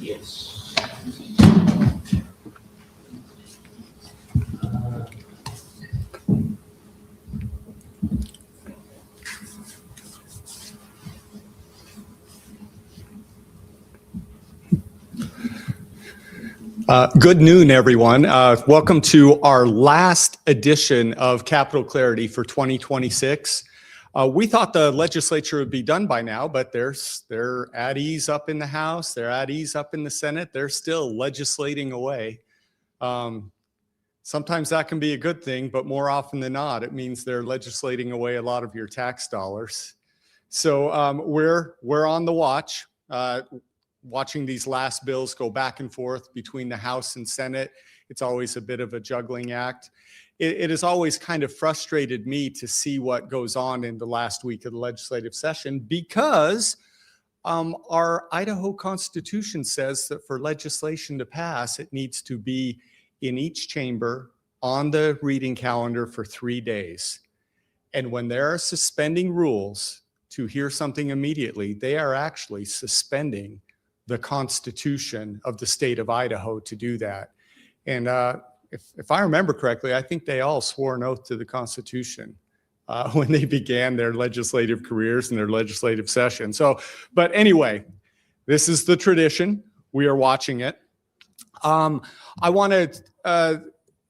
Yes. Good noon, everyone. Welcome to our last edition of Capital Clarity for 2026. We thought the legislature would be done by now, but they're at ease up in the House. They're at ease up in the Senate. They're still legislating away. Sometimes that can be a good thing, but more often than not, it means they're legislating away a lot of your tax dollars. So we're on the watch. Watching these last bills go back and forth between the House and Senate. It's always a bit of a juggling act. It has always kind of frustrated me to see what goes on in the last week of the legislative session, because our Idaho Constitution says that for legislation to pass, it needs to be in each chamber on the reading calendar for 3 days. And when they're suspending rules to hear something immediately, they are actually suspending the Constitution of the state of Idaho to do that. And if I remember correctly, I think they all swore an oath to the Constitution when they began their legislative careers and their legislative session. So, but anyway, this is the tradition. We are watching it. I want to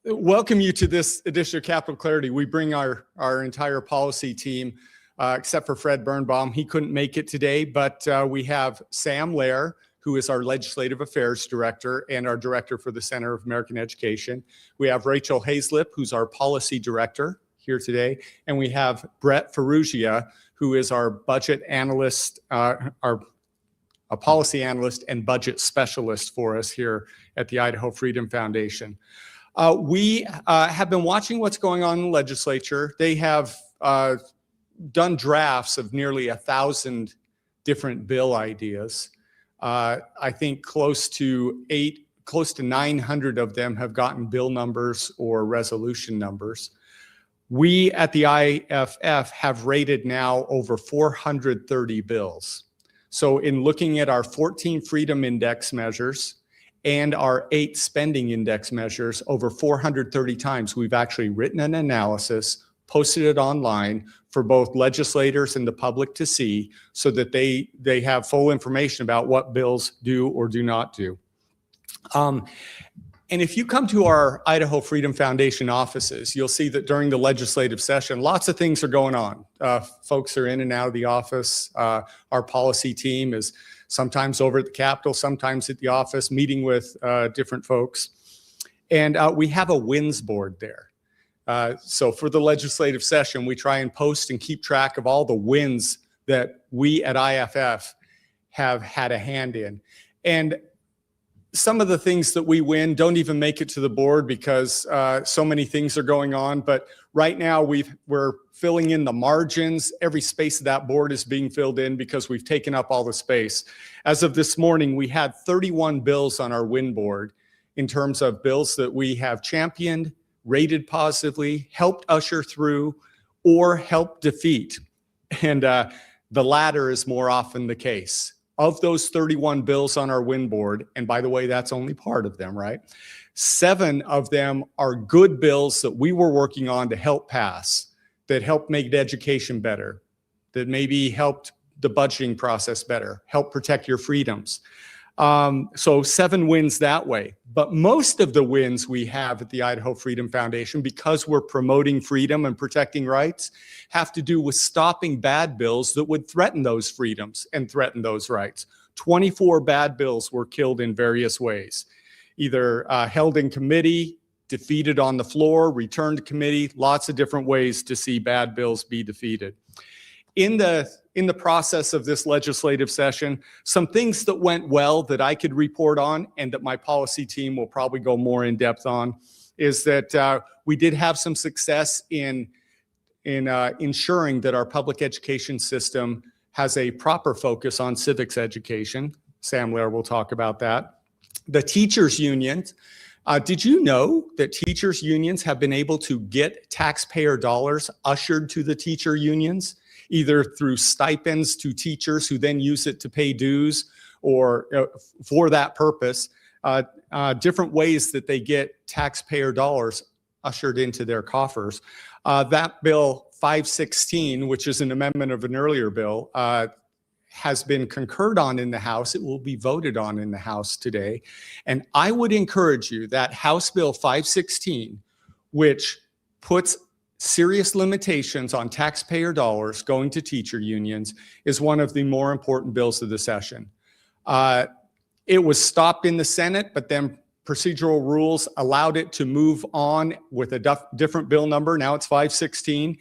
welcome you to this edition of Capital Clarity. We bring our entire policy team, except for Fred Birnbaum. He couldn't make it today, but we have Sam Lair, who is our Legislative Affairs Director and our Director for the Center of American Education. We have Rachel Hazlip, who's our Policy Director here today. And we have Brett Ferrugia, who is our Budget Analyst, a Policy Analyst and Budget Specialist for us here at the Idaho Freedom Foundation. We have been watching what's going on in the legislature. They have done drafts of nearly 1,000 different bill ideas. I think close to 900 of them have gotten bill numbers or resolution numbers. We at the IFF have rated now over 430 bills. So in looking at our 14 Freedom Index measures and our 8 Spending Index measures, over 430 times we've actually written an analysis, posted it online for both legislators and the public to see, so that they have full information about what bills do or do not do. And if you come to our Idaho Freedom Foundation offices, you'll see that during the legislative session, lots of things are going on. Folks are in and out of the office. Our policy team is sometimes over at the Capitol, sometimes at the office, meeting with different folks. And we have a wins board there. So for the legislative session, we try and post and keep track of all the wins that we at IFF have had a hand in. And some of the things that we win don't even make it to the board because so many things are going on. But right now we're filling in the margins. Every space of that board is being filled in because we've taken up all the space. As of this morning, we had 31 bills on our win board in terms of bills that we have championed, rated positively, helped usher through, or helped defeat. And the latter is more often the case. Of those 31 bills on our win board, and by the way, that's only part of them, right? 7 of them are good bills that we were working on to help pass, that helped make education better, that maybe helped the budgeting process better, help protect your freedoms. So 7 wins that way. But most of the wins we have at the Idaho Freedom Foundation, because we're promoting freedom and protecting rights, have to do with stopping bad bills that would threaten those freedoms and threaten those rights. 24 bad bills were killed in various ways, either held in committee, defeated on the floor, returned to committee, lots of different ways to see bad bills be defeated. In in the process of this legislative session, some things that went well that I could report on and that my policy team will probably go more in depth on is that we did have some success in ensuring that our public education system has a proper focus on civics education. Sam Lair will talk about that. The teachers unions, did you know that teachers unions have been able to get taxpayer dollars ushered to the teacher unions, either through stipends to teachers who then use it to pay dues or for that purpose, different ways that they get taxpayer dollars ushered into their coffers. That bill 516, which is an amendment of an earlier bill, has been concurred on in the House. It will be voted on in the House today. And I would encourage you that House Bill 516, which puts serious limitations on taxpayer dollars going to teacher unions, is one of the more important bills of the session. It was stopped in the Senate, but then procedural rules allowed it to move on with a different bill number. Now it's 516.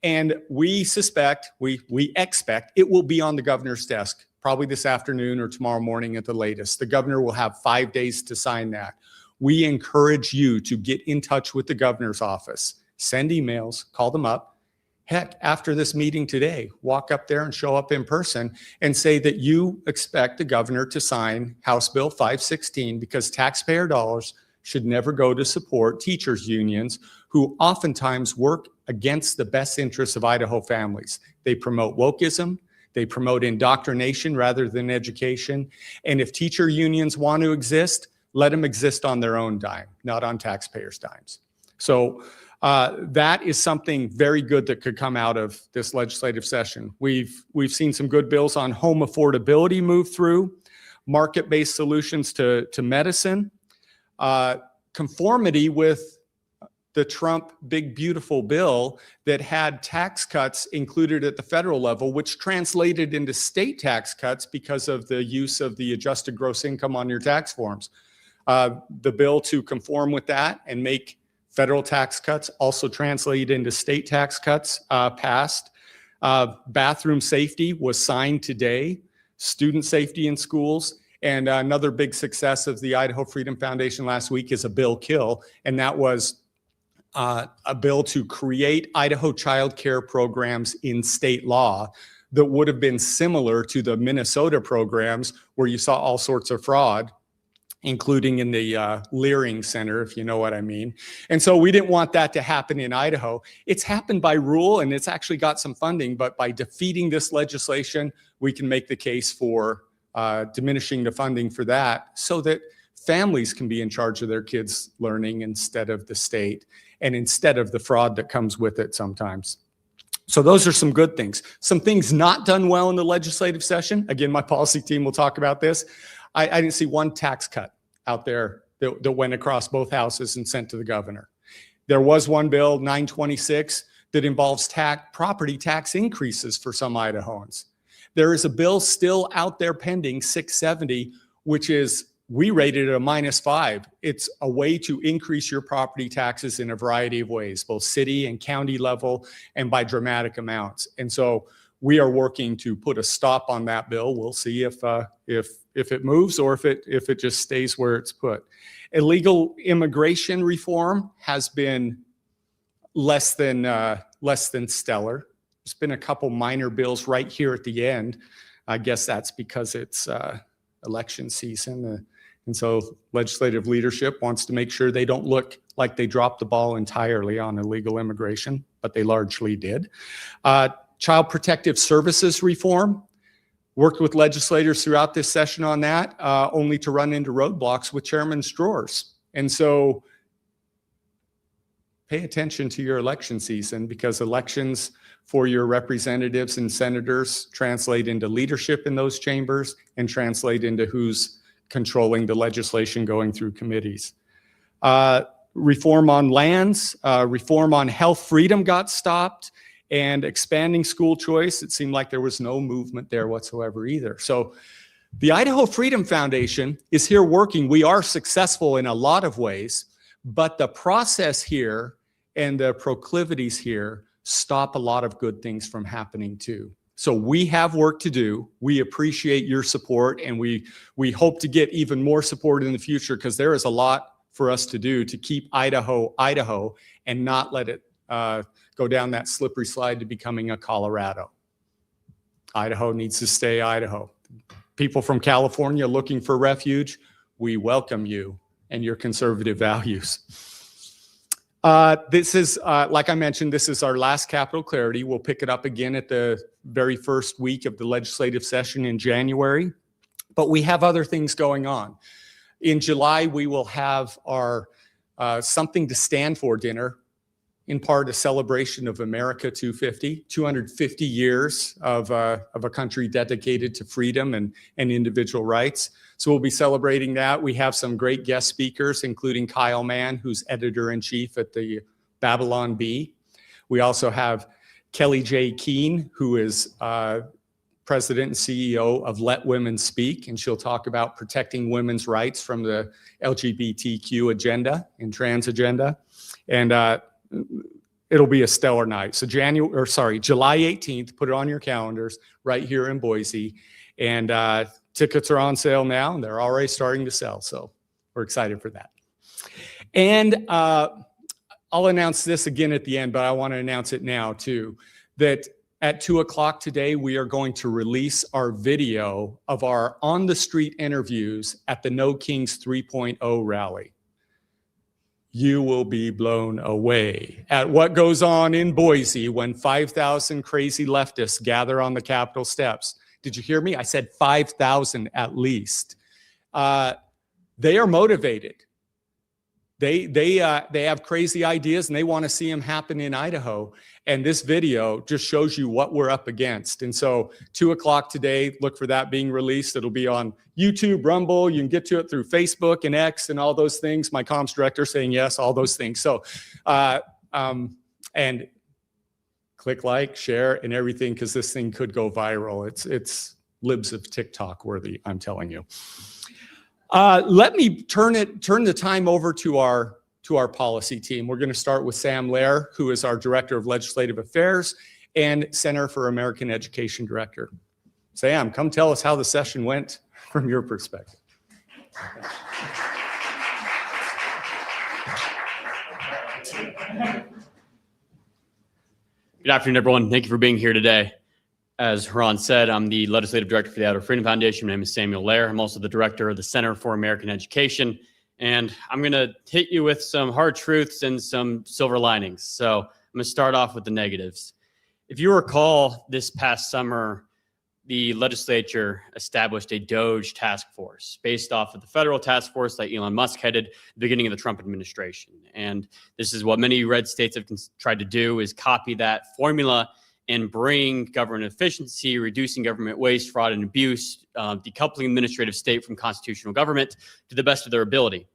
And we suspect, we expect it will be on the governor's desk probably this afternoon or tomorrow morning at the latest. The governor will have 5 days to sign that. We encourage you to get in touch with the governor's office, send emails, call them up. Heck, after this meeting today, walk up there and show up in person and say that you expect the governor to sign House Bill 516 because taxpayer dollars should never go to support teachers unions who oftentimes work against the best interests of Idaho families. They promote wokeism, they promote indoctrination rather than education. And if teacher unions want to exist, let them exist on their own dime, not on taxpayers' dimes. So that is something very good that could come out of this legislative session. We've seen some good bills on home affordability move through, market-based solutions to medicine, conformity with the Trump big beautiful bill that had tax cuts included at the federal level, which translated into state tax cuts because of the use of the adjusted gross income on your tax forms. The bill to conform with that and make federal tax cuts also translate into state tax cuts passed. Bathroom safety was signed today, student safety in schools. And another big success of the Idaho Freedom Foundation last week is a bill kill, and that was a bill to create Idaho child care programs in state law that would have been similar to the Minnesota programs where you saw all sorts of fraud, including in the Leering Center, if you know what I mean. And so we didn't want that to happen in Idaho. It's happened by rule and it's actually got some funding, but by defeating this legislation, we can make the case for diminishing the funding for that so that families can be in charge of their kids' learning instead of the state and instead of the fraud that comes with it sometimes. So those are some good things. Some things not done well in the legislative session. Again, my policy team will talk about this. I didn't see one tax cut out there that went across both houses and sent to the governor. There was one bill, 926, that involves property tax increases for some Idahoans. There is a bill still out there pending, 670, which is, we rated it a -5. It's a way to increase your property taxes in a variety of ways, both city and county level and by dramatic amounts. And so we are working to put a stop on that bill. We'll see if it moves or if it just stays where it's put. Illegal immigration reform has been less than stellar. There's been a couple minor bills right here at the end. I guess that's because it's election season. And so legislative leadership wants to make sure they don't look like they dropped the ball entirely on illegal immigration, but they largely did. Child Protective Services reform. Worked with legislators throughout this session on that, only to run into roadblocks with chairman's drawers. And so pay attention to your election season because elections for your representatives and senators translate into leadership in those chambers and translate into who's controlling the legislation going through committees. Reform on lands, reform on health freedom got stopped, and expanding school choice, it seemed like there was no movement there whatsoever either. So the Idaho Freedom Foundation is here working. We are successful in a lot of ways, but the process here and the proclivities here stop a lot of good things from happening too. So we have work to do. We appreciate your support, and we hope to get even more support in the future, because there is a lot for us to do to keep Idaho, Idaho, and not let it go down that slippery slide to becoming a Colorado. Idaho needs to stay Idaho. People from California looking for refuge, we welcome you and your conservative values. This is, like I mentioned, this is our last Capital Clarity. We'll pick it up again at the very first week of the legislative session in January. But we have other things going on. In July, we will have our Something to Stand For dinner, in part a celebration of America 250 years of a country dedicated to freedom and individual rights. So we'll be celebrating that. We have some great guest speakers, including Kyle Mann, who's editor-in-chief at the Babylon Bee. We also have Kelly J. Keene, who is president and CEO of Let Women Speak, and she'll talk about protecting women's rights from the LGBTQ agenda and trans agenda. And it'll be a stellar night. So July 18th, put it on your calendars, right here in Boise. And tickets are on sale now, and they're already starting to sell. So we're excited for that. And I'll announce this again at the end, but I want to announce it now too, that at 2 o'clock today, we are going to release our video of our on-the-street interviews at the No Kings 3.0 rally. You will be blown away at what goes on in Boise when 5,000 crazy leftists gather on the Capitol steps. Did you hear me? I said 5,000 at least. They are motivated. They have crazy ideas, and they want to see them happen in Idaho. And this video just shows you what we're up against. And so 2 o'clock today, look for that being released. It'll be on YouTube, Rumble. You can get to it through Facebook and X and all those things. My comms director saying yes, all those things. So, and click like, share, and everything, because this thing could go viral. It's libs of TikTok worthy, I'm telling you. Let me turn the time over to our policy team. We're going to start with Sam Lair, who is our Director of Legislative Affairs and Center for American Education Director. Sam, come tell us how the session went from your perspective. Good afternoon, everyone. Thank you for being here today. As Haran said, I'm the Legislative Director for the Idaho Freedom Foundation. My name is Samuel Lair. I'm also the Director of the Center for American Education. And I'm going to hit you with some hard truths and some silver linings. So I'm going to start off with the negatives. If you recall, this past summer, the legislature established a DOGE task force based off of the federal task force that Elon Musk headed at the beginning of the Trump administration. And this is what many red states have tried to do, is copy that formula and bring government efficiency, reducing government waste, fraud, and abuse, decoupling administrative state from constitutional government to the best of their ability.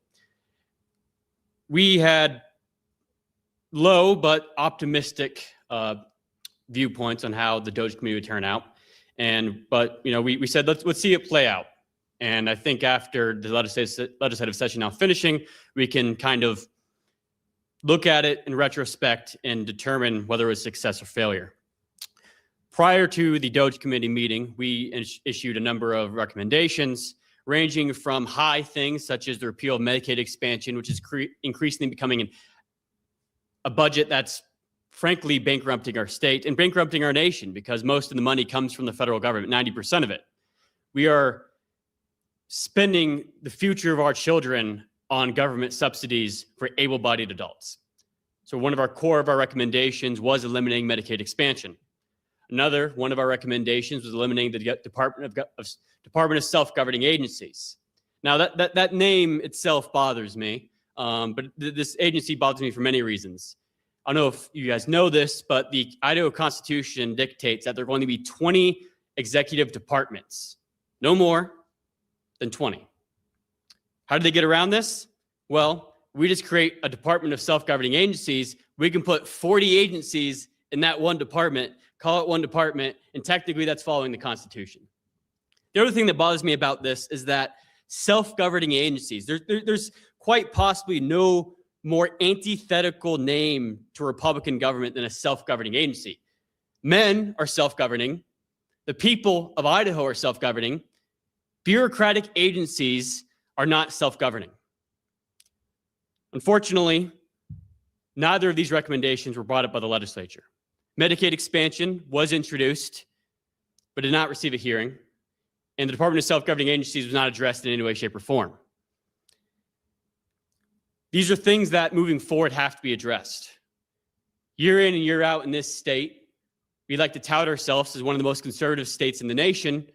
We had low but optimistic viewpoints on how the DOGE committee would turn out. But we said, let's see it play out. And I think after the legislative session now finishing, we can kind of look at it in retrospect and determine whether it was success or failure. Prior to the DOGE committee meeting, we issued a number of recommendations ranging from high things such as the repeal of Medicaid expansion, which is increasingly becoming a budget that's frankly bankrupting our state and bankrupting our nation, because most of the money comes from the federal government, 90% of it. We are spending the future of our children on government subsidies for able-bodied adults. So one of our core of our recommendations was eliminating Medicaid expansion. Another one of our recommendations was eliminating the Department of Self-Governing Agencies. Now that name itself bothers me, but this agency bothers me for many reasons. I don't know if you guys know this, but the Idaho Constitution dictates that there are going to be 20 executive departments, no more than 20. How do they get around this? Well, we just create a Department of Self-Governing Agencies. We can put 40 agencies in that one department, call it one department, and technically that's following the Constitution. The other thing that bothers me about this is that self-governing agencies, there's quite possibly no more antithetical name to Republican government than a self-governing agency. Men are self-governing, The people of Idaho are self-governing. Bureaucratic agencies are not self-governing. Unfortunately, neither of these recommendations were brought up by the legislature. Medicaid expansion was introduced, but did not receive a hearing, and the Department of Self-Governing Agencies was not addressed in any way, shape, or form. These are things that moving forward have to be addressed. Year in and year out in this state, we like to tout ourselves as one of the most conservative states in the nation,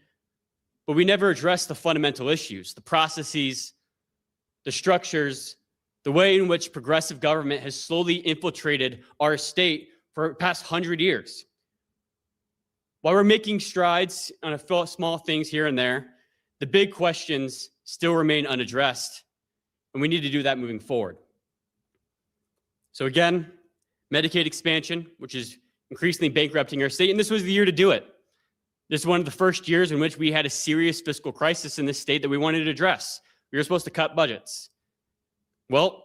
but we never address the fundamental issues, the processes, the structures, the way in which progressive government has slowly infiltrated our state for the past 100 years. While we're making strides on small things here and there, the big questions still remain unaddressed, and we need to do that moving forward. So again, Medicaid expansion, which is increasingly bankrupting our state, and this was the year to do it. This is one of the first years in which we had a serious fiscal crisis in this state that we wanted to address. We were supposed to cut budgets. Well,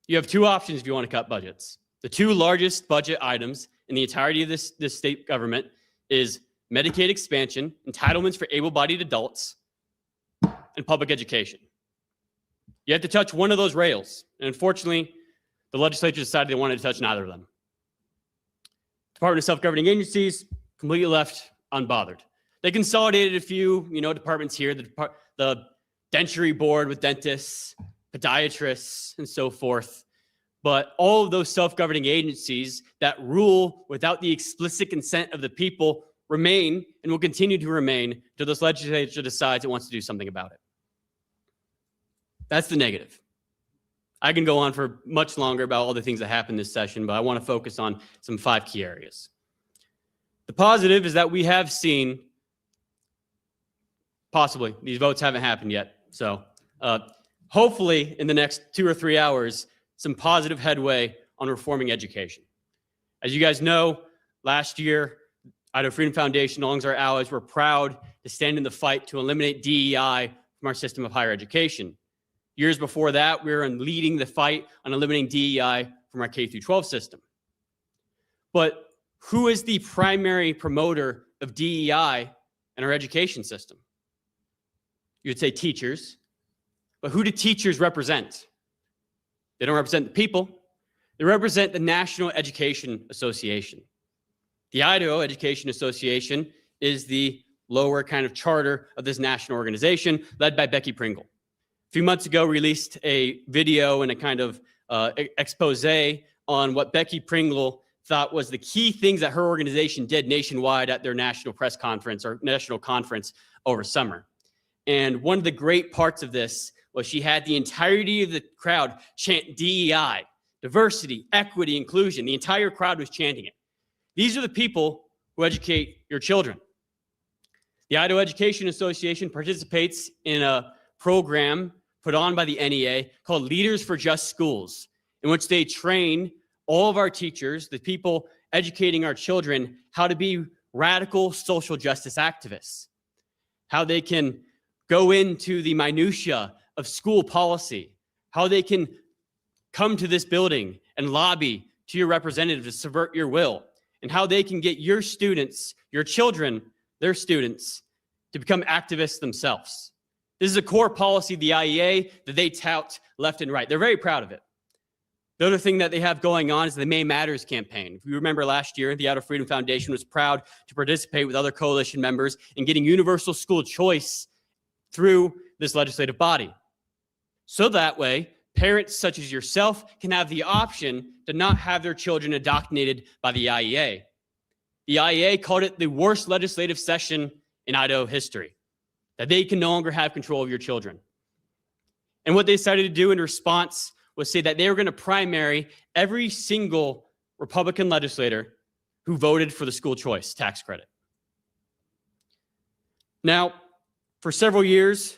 you have two options if you want to cut budgets. The two largest budget items in the entirety of this state government is Medicaid expansion, entitlements for able-bodied adults, and public education. You have to touch one of those rails, and unfortunately, the legislature decided they wanted to touch neither of them. Department of Self-Governing Agencies completely left unbothered. They consolidated a few, departments here, the dentistry board with dentists, podiatrists, and so forth. But all of those self-governing agencies that rule without the explicit consent of the people remain and will continue to remain until this legislature decides it wants to do something about it. That's the negative. I can go on for much longer about all the things that happened this session, but I want to focus on some 5 key areas. The positive is that we have seen, possibly, these votes haven't happened yet, so hopefully in the next 2 or 3 hours, some positive headway on reforming education. As you guys know, last year, Idaho Freedom Foundation, along with our allies, were proud to stand in the fight to eliminate DEI from our system of higher education. Years before that, we were leading the fight on eliminating DEI from our K-12 system. But who is the primary promoter of DEI in our education system? You would say teachers, but who do teachers represent? They don't represent the people. They represent the National Education Association. The Idaho Education Association is the lower kind of charter of this national organization led by Becky Pringle. A few months ago, released a video and a kind of expose on what Becky Pringle thought was the key things that her organization did nationwide at their national press conference or national conference over summer. And one of the great parts of this was she had the entirety of the crowd chant DEI, diversity, equity, inclusion. The entire crowd was chanting it. These are the people who educate your children. The Idaho Education Association participates in a program put on by the NEA called Leaders for Just Schools, in which they train all of our teachers, the people educating our children, how to be radical social justice activists, how they can go into the minutia of school policy, how they can come to this building and lobby to your representative to subvert your will, and how they can get your students, your children, their students, to become activists themselves. This is a core policy of the IEA that they tout left and right. They're very proud of it. The other thing that they have going on is the May Matters campaign. If you remember last year, the Idaho Freedom Foundation was proud to participate with other coalition members in getting universal school choice through this legislative body. So that way, parents such as yourself can have the option to not have their children indoctrinated by the IEA. The IEA called it the worst legislative session in Idaho history, that they can no longer have control of your children. And what they decided to do in response was say that they were going to primary every single Republican legislator who voted for the school choice tax credit. Now, for several years,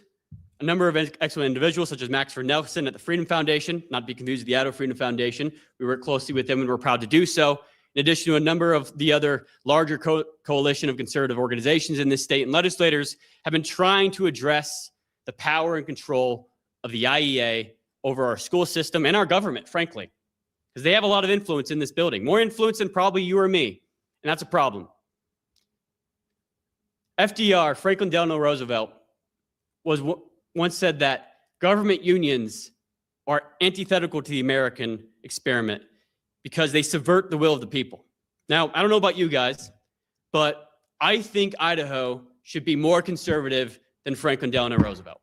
a number of excellent individuals, such as Maxford Nelson at the Freedom Foundation, not to be confused with the Idaho Freedom Foundation, we work closely with them and we're proud to do so. In addition to a number of the other larger coalition of conservative organizations in this state and legislators have been trying to address the power and control of the IEA over our school system and our government, frankly, because they have a lot of influence in this building, more influence than probably you or me, and that's a problem. FDR, Franklin Delano Roosevelt, once said that government unions are antithetical to the American experiment because they subvert the will of the people. Now, I don't know about you guys, but I think Idaho should be more conservative than Franklin Delano Roosevelt.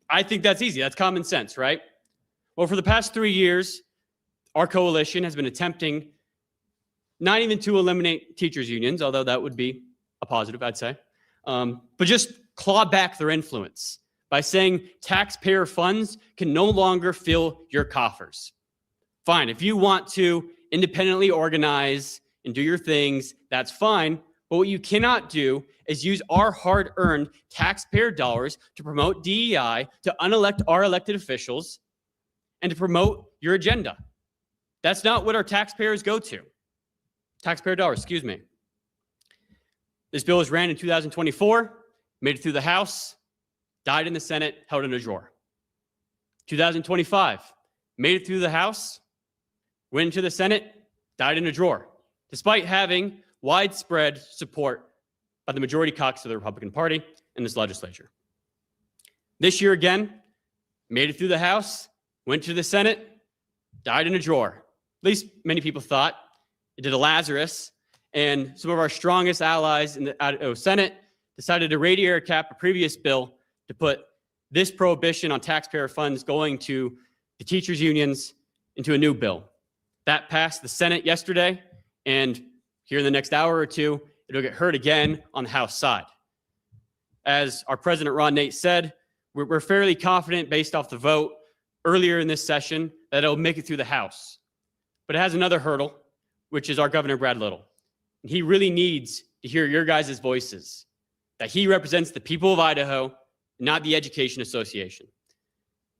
I think that's easy. That's common sense, right? Well, for the past 3 years, our coalition has been attempting not even to eliminate teachers' unions, although that would be a positive, I'd say, but just claw back their influence by saying taxpayer funds can no longer fill your coffers. Fine, if you want to independently organize and do your things, that's fine. But what you cannot do is use our hard-earned taxpayer dollars to promote DEI, to unelect our elected officials, and to promote your agenda. That's not what our taxpayers go to. Taxpayer dollars, excuse me. This bill was ran in 2024, made it through the House, died in the Senate, held in a drawer. 2025, made it through the House, went into the Senate, died in a drawer, despite having widespread support by the majority caucus of the Republican Party in this legislature. This year again, made it through the House, went to the Senate, died in a drawer. At least many people thought. It did a Lazarus, and some of our strongest allies in the Idaho Senate decided to radiator cap a previous bill to put this prohibition on taxpayer funds going to the teachers' unions into a new bill. That passed the Senate yesterday, and here in the next hour or two, it'll get heard again on the House side. As our President Ron Nate said, we're fairly confident based off the vote earlier in this session that it'll make it through the House. But it has another hurdle, which is our Governor Brad Little. And he really needs to hear your guys' voices, that he represents the people of Idaho, not the Education Association.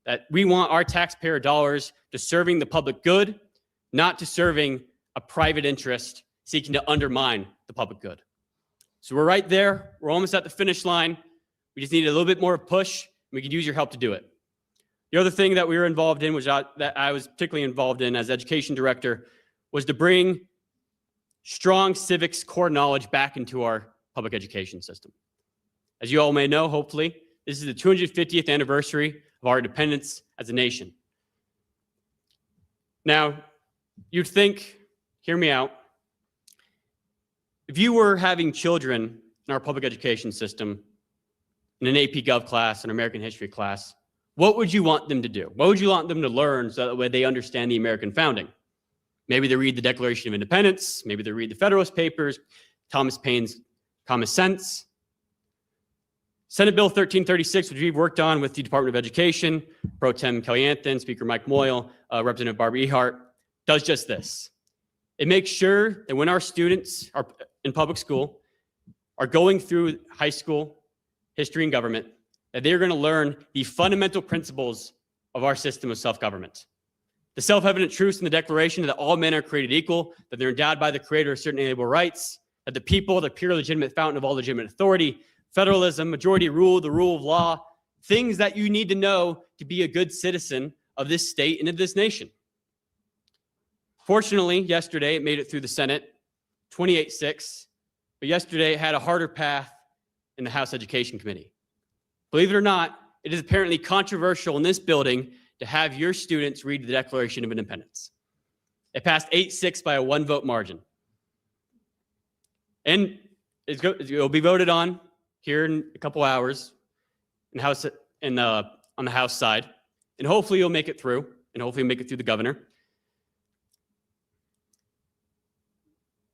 That we want our taxpayer dollars to serving the public good, not to serving a private interest seeking to undermine the public good. So we're right there. We're almost at the finish line. We just need a little bit more push, and we could use your help to do it. The other thing that we were involved in, that I was particularly involved in as education director, was to bring strong civics core knowledge back into our public education system. As you all may know, hopefully, this is the 250th anniversary of our independence as a nation. Now, you'd think, hear me out, if you were having children in our public education system, in an AP Gov class, an American history class, what would you want them to do? What would you want them to learn so that way they understand the American founding? Maybe they read the Declaration of Independence, maybe they read the Federalist Papers, Thomas Paine's Common Sense. Senate Bill 1336, which we've worked on with the Department of Education, Pro Tem Kelly Anthon, Speaker Mike Moyle, Representative Barbara Ehart, does just this. It makes sure that when our students are in public school are going through high school history and government, that they're going to learn the fundamental principles of our system of self-government. The self-evident truths in the Declaration that all men are created equal, that they're endowed by the Creator with certain inalienable rights, that the people are the pure legitimate fountain of all legitimate authority, federalism, majority rule, the rule of law, things that you need to know to be a good citizen of this state and of this nation. Fortunately, yesterday it made it through the Senate, 28-6, but yesterday it had a harder path in the House Education Committee. Believe it or not, it is apparently controversial in this building to have your students read the Declaration of Independence. It passed 8-6 by a one-vote margin. And it'll be voted on here in a couple hours on the House side. And hopefully you'll make it through, and hopefully you'll make it through the governor.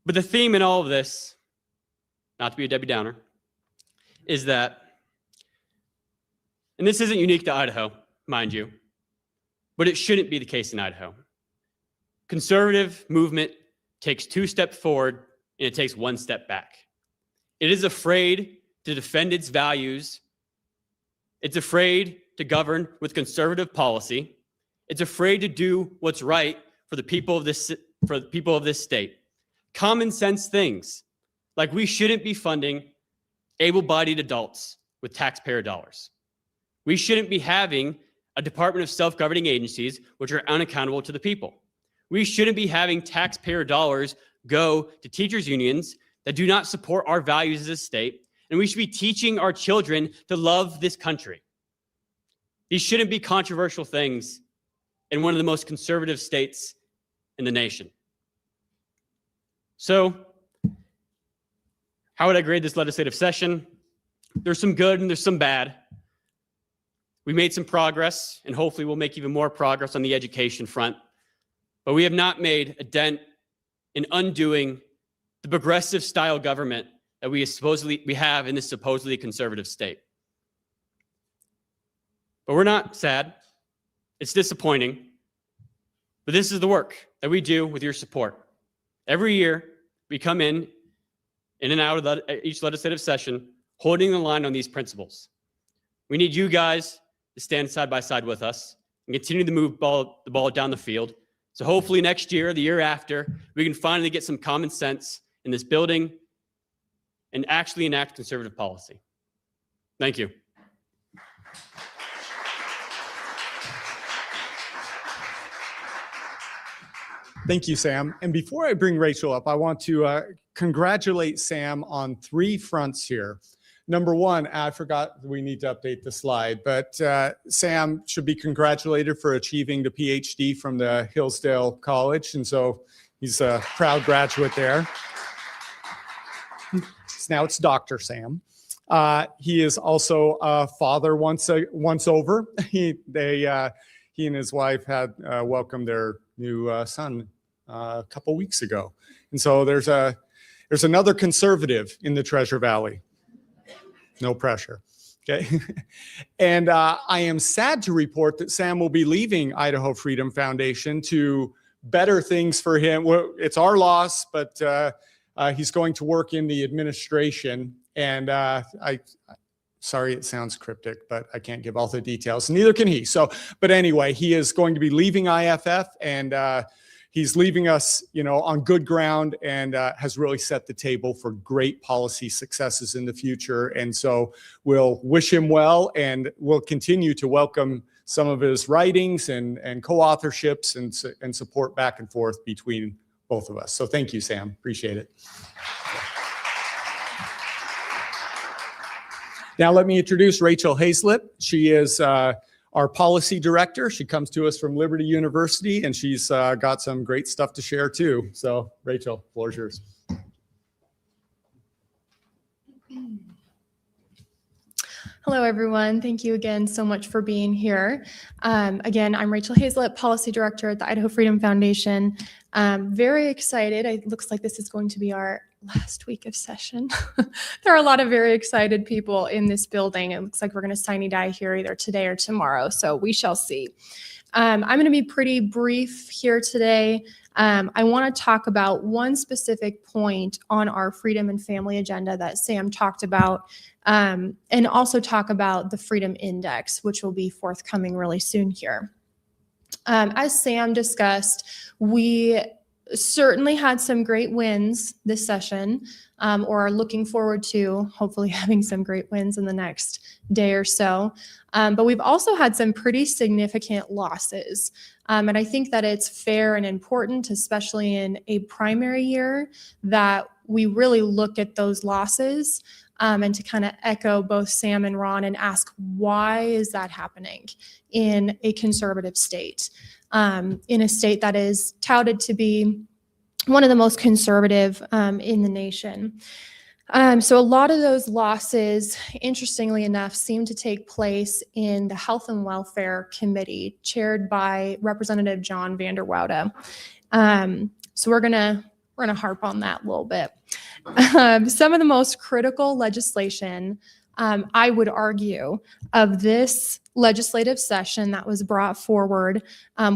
But the theme in all of this, not to be a Debbie Downer, is that, and this isn't unique to Idaho, mind you, but it shouldn't be the case in Idaho. Conservative movement takes 2 steps forward and it takes 1 step back. It is afraid to defend its values. It's afraid to govern with conservative policy. It's afraid to do what's right for the people of this state. Common sense things, like we shouldn't be funding able-bodied adults with taxpayer dollars. We shouldn't be having a Department of Self-Governing Agencies which are unaccountable to the people. We shouldn't be having taxpayer dollars go to teachers' unions that do not support our values as a state and we should be teaching our children to love this country. These shouldn't be controversial things in one of the most conservative states in the nation. So, how would I grade this legislative session? There's some good and there's some bad. We made some progress, and hopefully we'll make even more progress on the education front. But we have not made a dent in undoing the progressive style government that we have in this supposedly conservative state. But we're not sad. It's disappointing. But this is the work that we do with your support. Every year, we come in and out of each legislative session, holding the line on these principles. We need you guys to stand side by side with us and continue to move the ball down the field. So hopefully next year, the year after, we can finally get some common sense in this building and actually enact conservative policy. Thank you. Thank you, Sam. And before I bring Rachel up, I want to congratulate Sam on 3 fronts here. Number one, I forgot we need to update the slide, but Sam should be congratulated for achieving the PhD from the Hillsdale College. And so he's a proud graduate there. Now it's Dr. Sam. He is also a father once over. He and his wife had welcomed their new son a couple weeks ago. And so there's another conservative in the Treasure Valley. No pressure. Okay. And I am sad to report that Sam will be leaving Idaho Freedom Foundation to better things for him. Well, it's our loss, but he's going to work in the administration. And sorry, it sounds cryptic, but I can't give all the details. Neither can he. So, but anyway, he is going to be leaving IFF, and he's leaving us, on good ground, and has really set the table for great policy successes in the future. And so we'll wish him well, and we'll continue to welcome some of his writings and co-authorships and support back and forth between both of us. So thank you, Sam. Appreciate it. Now let me introduce Rachel Hazlett. She is our policy director. She comes to us from Liberty University, and she's got some great stuff to share too. So Rachel, the floor is yours. Hello, everyone. Thank you again so much for being here. Again, I'm Rachel Hazlett, Policy Director at the Idaho Freedom Foundation. Very excited. It looks like this is going to be our last week of session. There are a lot of very excited people in this building. It looks like we're going to sine die here either today or tomorrow, so we shall see. I'm going to be pretty brief here today. I want to talk about one specific point on our freedom and family agenda that Sam talked about, and also talk about the Freedom Index, which will be forthcoming really soon here. As Sam discussed, we certainly had some great wins this session, or are looking forward to hopefully having some great wins in the next day or so. But we've also had some pretty significant losses. And I think that it's fair and important, especially in a primary year, that we really look at those losses and to kind of echo both Sam and Ron and ask, why is that happening in a conservative state? In a state that is touted to be one of the most conservative in the nation. So a lot of those losses, interestingly enough, seem to take place in the Health and Welfare Committee, chaired by Representative John Vanderwoude. So we're gonna harp on that a little bit. Some of the most critical legislation, I would argue, of this legislative session that was brought forward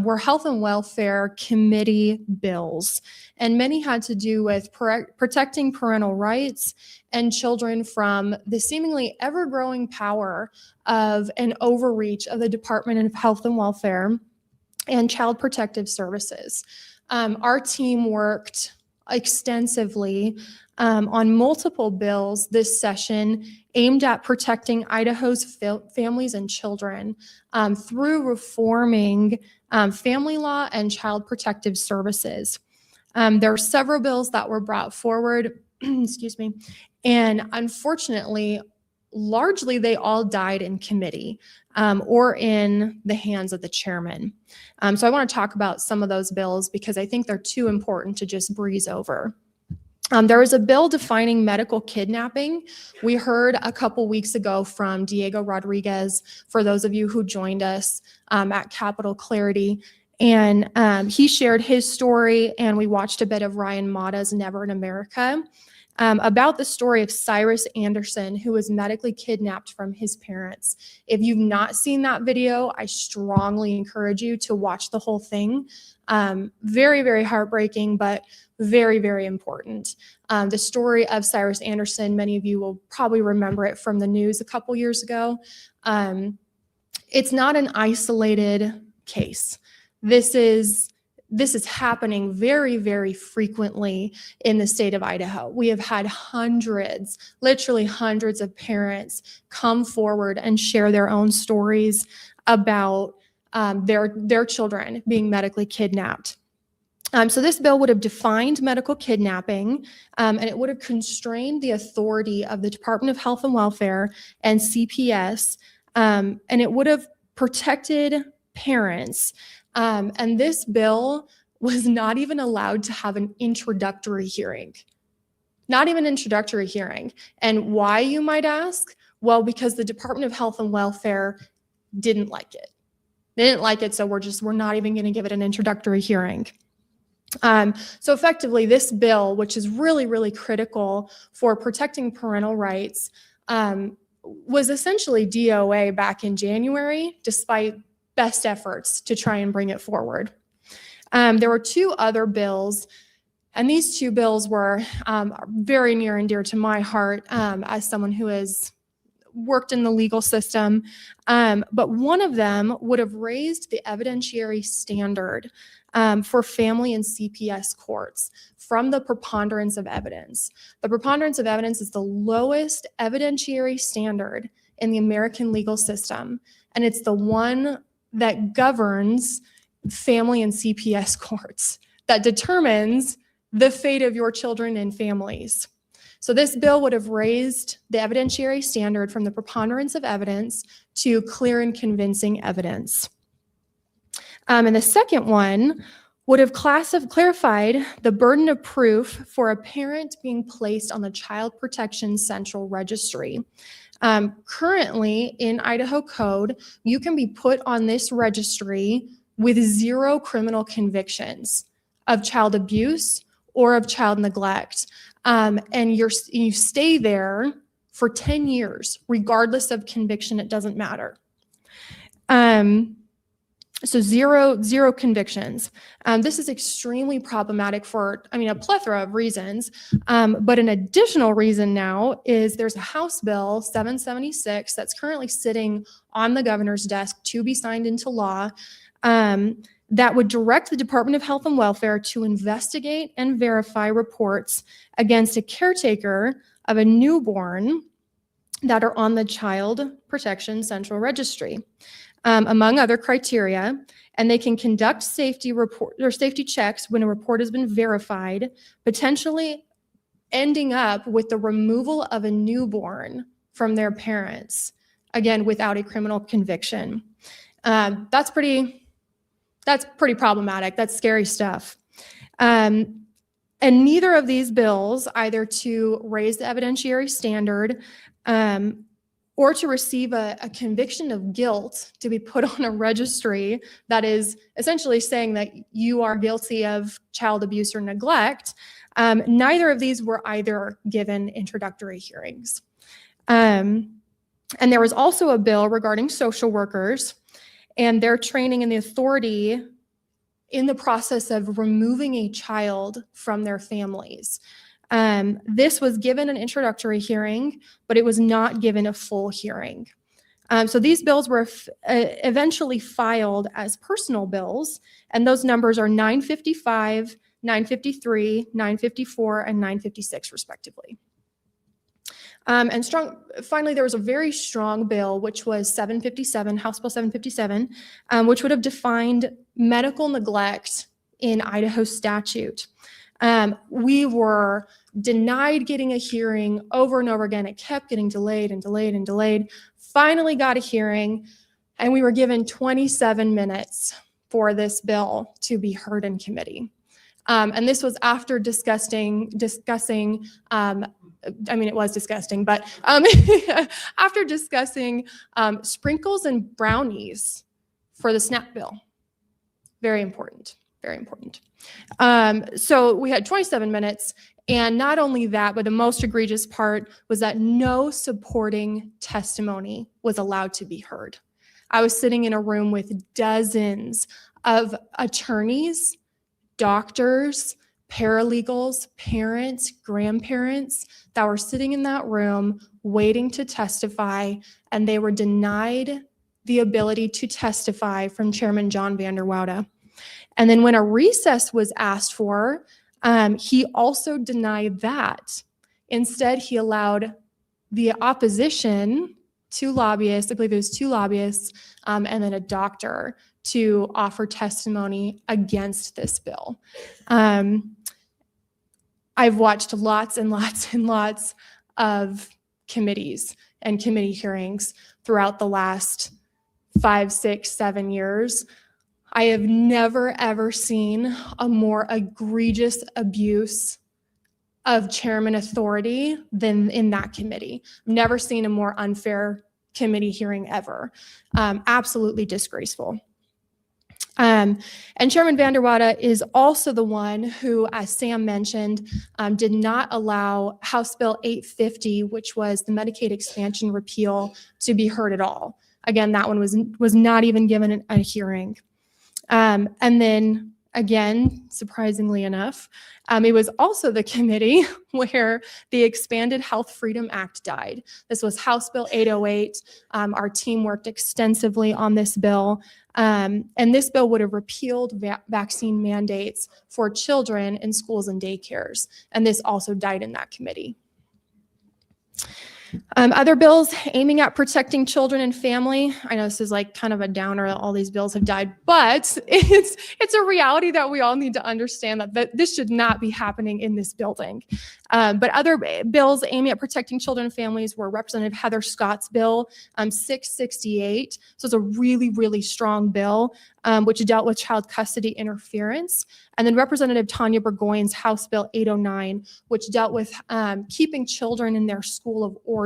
were health and welfare committee bills. And many had to do with protecting parental rights and children from the seemingly ever-growing power of an overreach of the Department of Health and Welfare and Child Protective Services. Our team worked extensively on multiple bills this session aimed at protecting Idaho's families and children through reforming family law and child protective services. There are several bills that were brought forward. excuse me. And unfortunately, largely they all died in committee or in the hands of the chairman. So I want to talk about some of those bills because I think they're too important to just breeze over. There was a bill defining medical kidnapping. We heard a couple weeks ago from Diego Rodriguez, for those of you who joined us at Capitol Clarity. And he shared his story, and we watched a bit of Ryan Mata's Never in America about the story of Cyrus Anderson, who was medically kidnapped from his parents. If you've not seen that video, I strongly encourage you to watch the whole thing. Very, very heartbreaking, but very, very important. The story of Cyrus Anderson, many of you will probably remember it from the news a couple years ago. It's not an isolated case. This is happening very, very frequently in the state of Idaho. We have had hundreds, literally hundreds of parents come forward and share their own stories about their children being medically kidnapped. So this bill would have defined medical kidnapping, and it would have constrained the authority of the Department of Health and Welfare and CPS, and it would have protected parents. And this bill was not even allowed to have an introductory hearing. Not even an introductory hearing. And why, you might ask? Well, because the Department of Health and Welfare didn't like it. They didn't like it, so we're not even going to give it an introductory hearing. So effectively, this bill, which is really, really critical for protecting parental rights, was essentially DOA back in January, despite best efforts to try and bring it forward. There were two other bills, and these two bills were very near and dear to my heart as someone who has worked in the legal system. But one of them would have raised the evidentiary standard for family and CPS courts from the preponderance of evidence. The preponderance of evidence is the lowest evidentiary standard in the American legal system, and it's the one that governs family and CPS courts, that determines the fate of your children and families. So this bill would have raised the evidentiary standard from the preponderance of evidence to clear and convincing evidence. And the second one would have clarified the burden of proof for a parent being placed on the Child Protection Central Registry. Currently, in Idaho Code, you can be put on this registry with 0 criminal convictions of child abuse or of child neglect. And you stay there for 10 years, regardless of conviction, it doesn't matter. So zero convictions. This is extremely problematic for, a plethora of reasons. But an additional reason now is there's a House Bill 776 that's currently sitting on the governor's desk to be signed into law that would direct the Department of Health and Welfare to investigate and verify reports against a caretaker of a newborn that are on the Child Protection Central Registry. Among other criteria, and they can conduct safety checks when a report has been verified, potentially ending up with the removal of a newborn from their parents, again, without a criminal conviction. That's pretty problematic. That's scary stuff. And neither of these bills, either to raise the evidentiary standard or to receive a conviction of guilt to be put on a registry that is essentially saying that you are guilty of child abuse or neglect, neither of these were either given introductory hearings. And there was also a bill regarding social workers and their training and the authority in the process of removing a child from their families. This was given an introductory hearing, but it was not given a full hearing. So these bills were eventually filed as personal bills, and those numbers are 955, 953, 954, and 956 respectively. Finally, there was a very strong bill, which was 757, House Bill 757, which would have defined medical neglect in Idaho statute. We were denied getting a hearing over and over again. It kept getting delayed and delayed and delayed. Finally got a hearing, and we were given 27 minutes for this bill to be heard in committee. And this was after discussing, I mean, it was disgusting, but after discussing sprinkles and brownies for the SNAP bill. Very important, very important. So we had 27 minutes, and not only that, but the most egregious part was that no supporting testimony was allowed to be heard. I was sitting in a room with dozens of attorneys, doctors, paralegals, parents, grandparents that were sitting in that room waiting to testify, and they were denied the ability to testify from Chairman John Vander Woude. And then when a recess was asked for, he also denied that. Instead, he allowed the opposition, two lobbyists, I believe it was two lobbyists, and then a doctor, to offer testimony against this bill. I've watched lots and lots and lots of committees and committee hearings throughout the last 5, 6, 7 years. I have never, ever seen a more egregious abuse of chairman authority than in that committee. I've never seen a more unfair committee hearing ever. Absolutely disgraceful. And Chairman Vander Woude is also the one who, as Sam mentioned, did not allow House Bill 850, which was the Medicaid expansion repeal, to be heard at all. Again, that one was not even given a hearing. And then again, surprisingly enough, it was also the committee where the Expanded Health Freedom Act died. This was House Bill 808. Our team worked extensively on this bill. And this bill would have repealed vaccine mandates for children in schools and daycares. And this also died in that committee. Other bills aiming at protecting children and family. I know this is like kind of a downer that all these bills have died, but it's a reality that we all need to understand that this should not be happening in this building. But other bills aiming at protecting children and families were Representative Heather Scott's bill, 668. So it's a really, really strong bill, which dealt with child custody interference. And then Representative Tanya Burgoyne's House Bill 809, which dealt with keeping children in their school of origin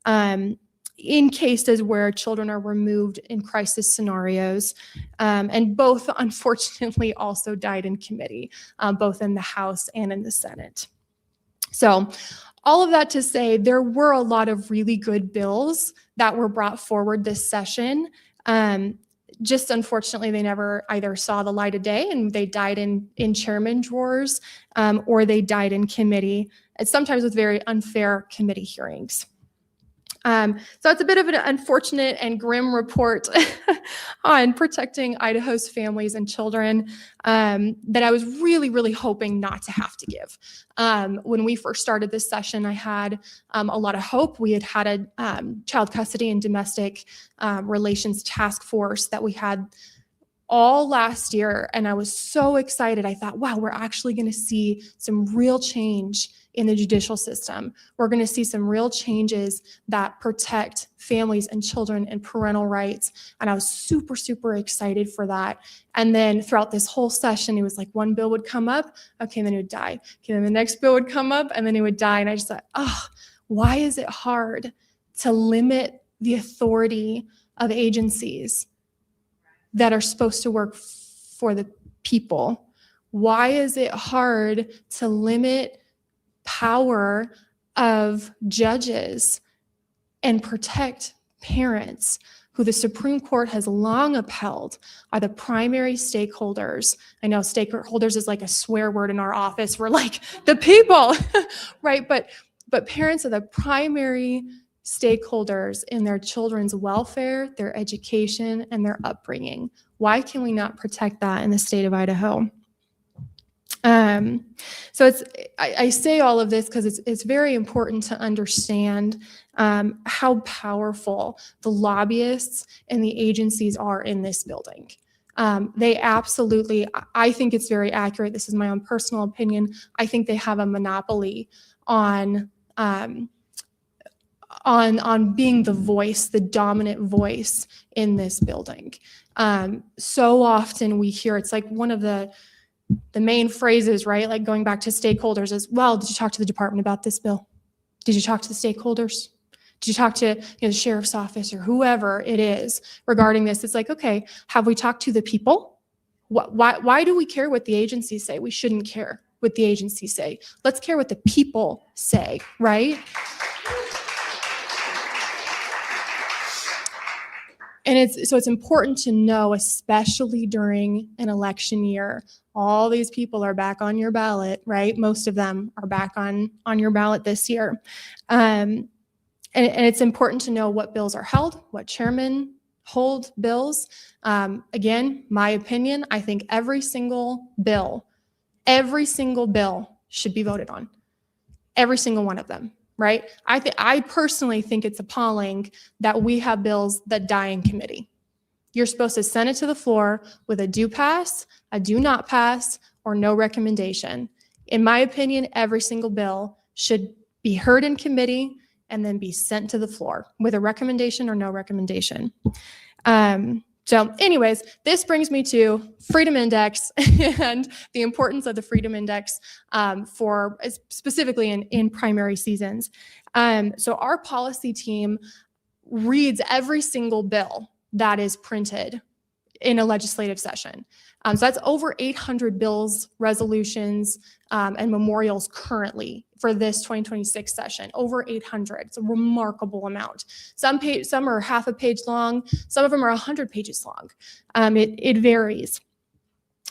in cases where children are removed in crisis scenarios. And both, unfortunately, also died in committee, both in the House and in the Senate. So all of that to say, there were a lot of really good bills that were brought forward this session. Just unfortunately, they never either saw the light of day and they died in chairman drawers, or they died in committee, and sometimes with very unfair committee hearings. So it's a bit of an unfortunate and grim report on protecting Idaho's families and children that I was really, really hoping not to have to give. When we first started this session, I had a lot of hope. We had a child custody and domestic relations task force that we had all last year, and I was so excited. I thought, wow, we're actually going to see some real change in the judicial system. We're going to see some real changes that protect families and children and parental rights. And I was super, super excited for that. And then throughout this whole session, it was like one bill would come up, okay, and then it would die. Okay, then the next bill would come up, and then it would die. And I just thought, oh, why is it hard to limit the authority of agencies that are supposed to work for the people? Why is it hard to limit power of judges and protect parents who the Supreme Court has long upheld are the primary stakeholders? I know stakeholders is like a swear word in our office. We're like the people, right? But parents are the primary stakeholders in their children's welfare, their education, and their upbringing. Why can we not protect that in the state of Idaho? So I say all of this because it's very important to understand how powerful the lobbyists and the agencies are in this building. They absolutely, I think it's very accurate. This is my own personal opinion. I think they have a monopoly on being the voice, the dominant voice in this building. So often we hear, it's like one of the main phrases, right? Like going back to stakeholders is, well, did you talk to the department about this bill? Did you talk to the stakeholders? Did you talk to the sheriff's office or whoever it is regarding this? It's like, okay, have we talked to the people? Why do we care what the agencies say? We shouldn't care what the agencies say. Let's care what the people say, right? And it's important to know, especially during an election year, all these people are back on your ballot, right? Most of them are back on your ballot this year. And it's important to know what bills are held, what chairmen hold bills. Again, my opinion, I think every single bill should be voted on. Every single one of them, right? I personally think it's appalling that we have bills that die in committee. You're supposed to send it to the floor with a do pass, a do not pass, or no recommendation. In my opinion, every single bill should be heard in committee and then be sent to the floor with a recommendation or no recommendation. So anyways, this brings me to Freedom Index and the importance of the Freedom Index for specifically in primary seasons. So our policy team reads every single bill that is printed in a legislative session. So that's over 800 bills, resolutions, and memorials currently for this 2026 session, over 800. It's a remarkable amount. Some are half a page long, some of them are 100 pages long. It varies.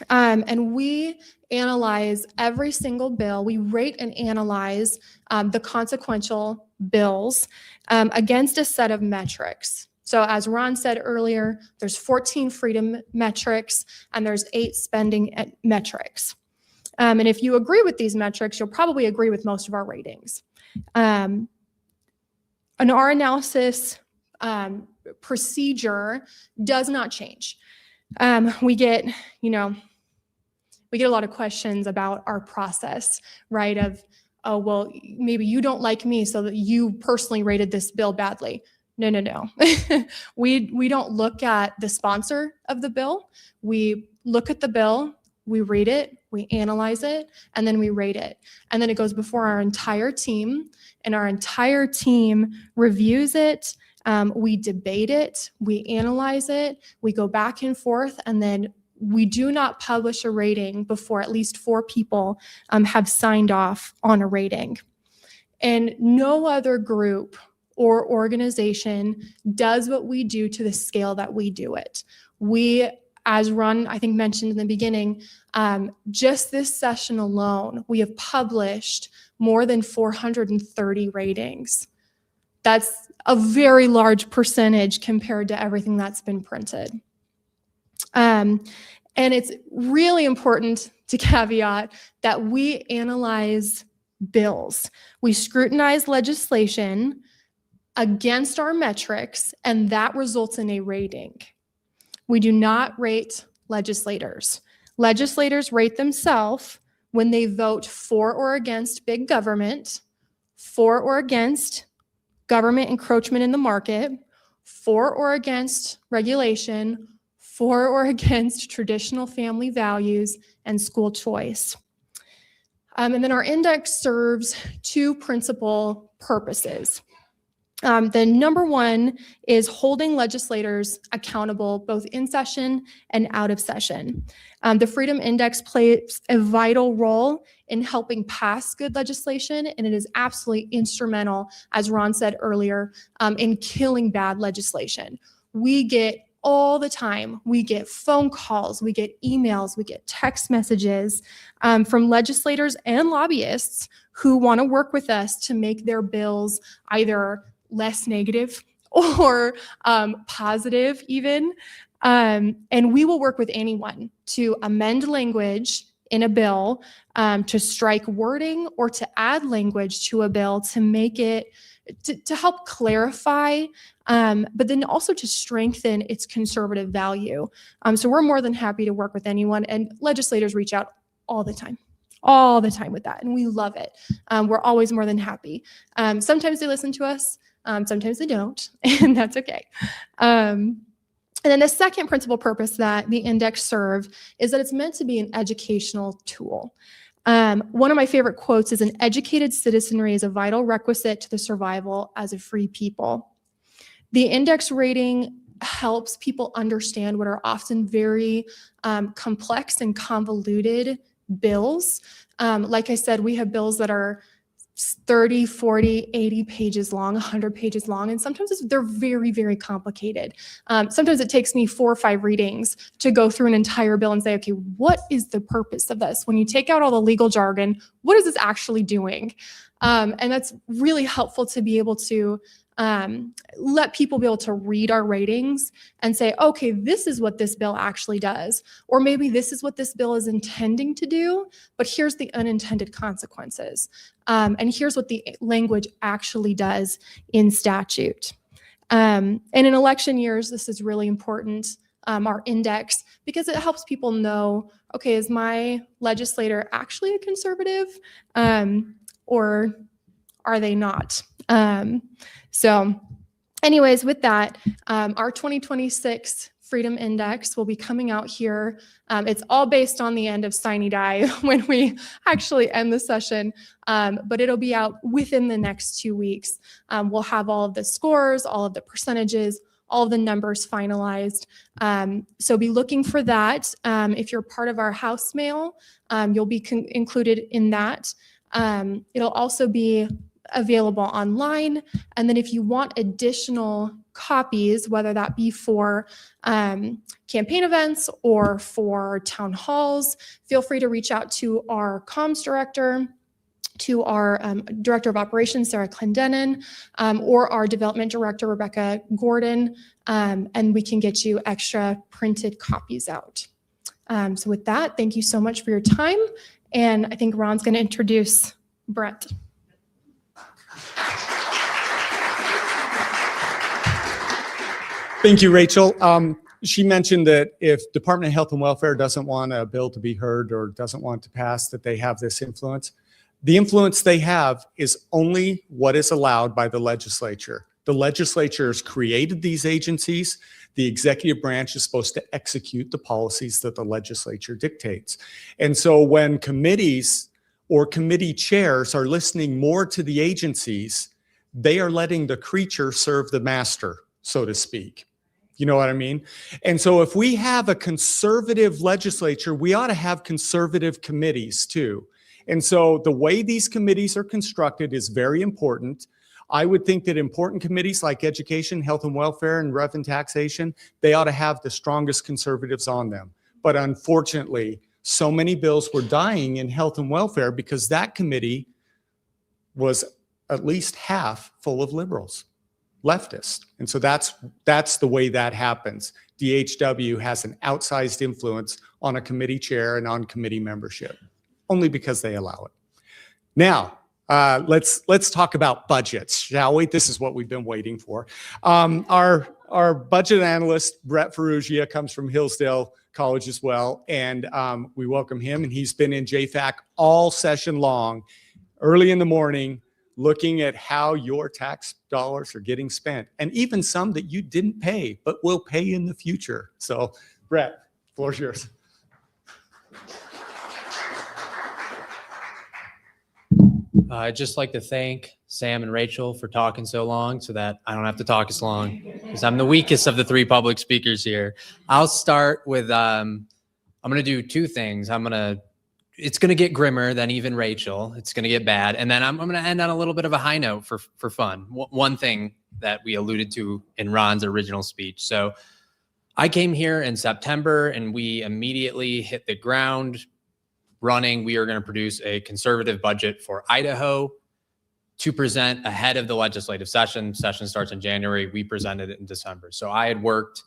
And we analyze every single bill. We rate and analyze the consequential bills against a set of metrics. So as Ron said earlier, there's 14 freedom metrics and there's 8 spending metrics. And if you agree with these metrics, you'll probably agree with most of our ratings. And our analysis procedure does not change. We get a lot of questions about our process, right? Of, oh, well, maybe you don't like me so that you personally rated this bill badly. No. We don't look at the sponsor of the bill. We look at the bill, we read it, we analyze it, and then we rate it. And then it goes before our entire team, and our entire team reviews it. We debate it, we analyze it, we go back and forth, and then we do not publish a rating before at least 4 people have signed off on a rating. And no other group or organization does what we do to the scale that we do it. We, as Ron, I think, mentioned in the beginning, just this session alone, we have published more than 430 ratings. That's a very large percentage compared to everything that's been printed. And it's really important to caveat that we analyze bills. We scrutinize legislation against our metrics, and that results in a rating. We do not rate legislators. Legislators rate themselves when they vote for or against big government, for or against government encroachment in the market, for or against regulation, for or against traditional family values and school choice. And then our index serves 2 principal purposes. The number one is holding legislators accountable both in session and out of session. The Freedom Index plays a vital role in helping pass good legislation, and it is absolutely instrumental, as Ron said earlier, in killing bad legislation. We get all the time, we get phone calls, we get emails, we get text messages from legislators and lobbyists who want to work with us to make their bills either less negative or positive even. And we will work with anyone to amend language in a bill to strike wording or to add language to a bill to make it, to help clarify, but then also to strengthen its conservative value. So we're more than happy to work with anyone, and legislators reach out all the time with that, and we love it. We're always more than happy. Sometimes they listen to us, sometimes they don't, and that's okay. And then the second principal purpose that the index serve is that it's meant to be an educational tool. One of my favorite quotes is, "An educated citizenry is a vital requisite to the survival as a free people." The index rating helps people understand what are often very complex and convoluted bills. Like I said, we have bills that are 30, 40, 80 pages long, 100 pages long, and sometimes they're very, very complicated. Sometimes it takes me 4 or 5 readings to go through an entire bill and say, okay, what is the purpose of this? When you take out all the legal jargon, what is this actually doing? And that's really helpful to be able to let people be able to read our ratings and say, okay, this is what this bill actually does. Or maybe this is what this bill is intending to do, but here's the unintended consequences. And here's what the language actually does in statute. And in election years, this is really important, our index, because it helps people know, okay, is my legislator actually a conservative, or are they not? So anyways, with that, our 2026 Freedom Index will be coming out here. It's all based on the end of Sine Die when we actually end the session, but it'll be out within the next 2 weeks. We'll have all of the scores, all of the percentages, all of the numbers finalized. So be looking for that. If you're part of our house mail, you'll be included in that. It'll also be available online. And then if you want additional copies, whether that be for campaign events or for town halls, feel free to reach out to our comms director, to our director of operations, Sarah Clendenin, or our development director, Rebecca Gordon, and we can get you extra printed copies out. So with that, thank you so much for your time. And I think Ron's going to introduce Brett. Thank you, Rachel. She mentioned that if Department of Health and Welfare doesn't want a bill to be heard or doesn't want to pass, that they have this influence. The influence they have is only what is allowed by the legislature. The legislature has created these agencies. The executive branch is supposed to execute the policies that the legislature dictates. And so when committees or committee chairs are listening more to the agencies, they are letting the creature serve the master, so to speak. You know what I mean? And so if we have a conservative legislature, we ought to have conservative committees too. And so the way these committees are constructed is very important. I would think that important committees like education, health and welfare, and rev and taxation, they ought to have the strongest conservatives on them. But unfortunately, so many bills were dying in health and welfare because that committee was at least half full of liberals, leftists. And so that's the way that happens. DHW has an outsized influence on a committee chair and on committee membership, only because they allow it. Now, let's talk about budgets, shall we? This is what we've been waiting for. Our budget analyst, Brett Ferrugia, comes from Hillsdale College as well, and we welcome him. And he's been in JFAC all session long, early in the morning, looking at how your tax dollars are getting spent, and even some that you didn't pay, but will pay in the future. So, Brett, the floor's yours. I'd just like to thank Sam and Rachel for talking so long so that I don't have to talk as long, because I'm the weakest of the 3 public speakers here. I'll start with, I'm going to do 2 things. It's going to get grimmer than even Rachel. It's going to get bad. And then I'm going to end on a little bit of a high note for fun. One thing that we alluded to in Ron's original speech. So I came here in September and we immediately hit the ground running. We are going to produce a conservative budget for Idaho to present ahead of the legislative session. Session starts in January. We presented it in December. So I had worked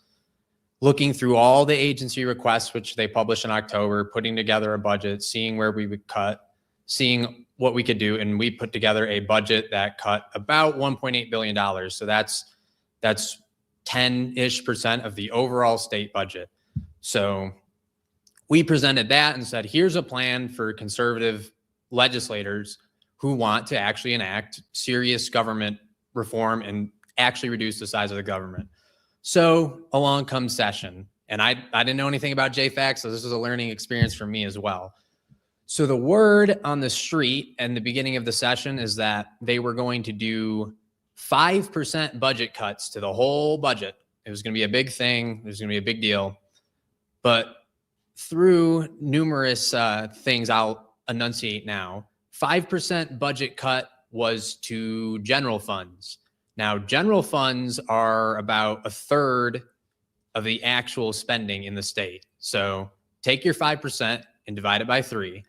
looking through all the agency requests, which they published in October, putting together a budget, seeing where we would cut, seeing what we could do. And we put together a budget that cut about $1.8 billion. So that's 10-ish% of the overall state budget. So we presented that and said, here's a plan for conservative legislators who want to actually enact serious government reform and actually reduce the size of the government. So along comes session. And I didn't know anything about JFAC, so this was a learning experience for me as well. So the word on the street and the beginning of the session is that they were going to do 5% budget cuts to the whole budget. It was going to be a big thing. It was going to be a big deal. But through numerous things I'll enunciate now, 5% budget cut was to general funds. Now, general funds are about a third of the actual spending in the state. So take your 5% and divide it by 3.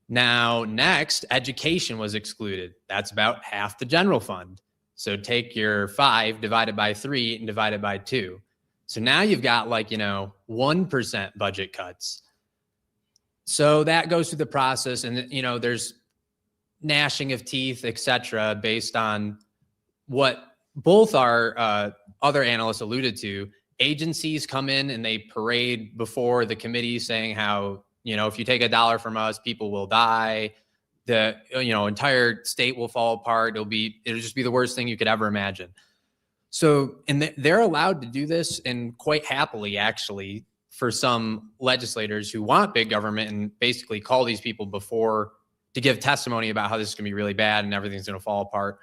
Now, next, education was excluded. That's about half the general fund. So take your 5 divided by 3 and divide it by 2. So now you've got 1% budget cuts. So that goes through the process, and there's gnashing of teeth, etc., based on what both our other analysts alluded to. Agencies come in and they parade before the committee saying how, if you take $1 from us, people will die. The entire state will fall apart. It'll just be the worst thing you could ever imagine. So, and they're allowed to do this, and quite happily, actually, for some legislators who want big government and basically call these people before to give testimony about how this is going to be really bad and everything's going to fall apart.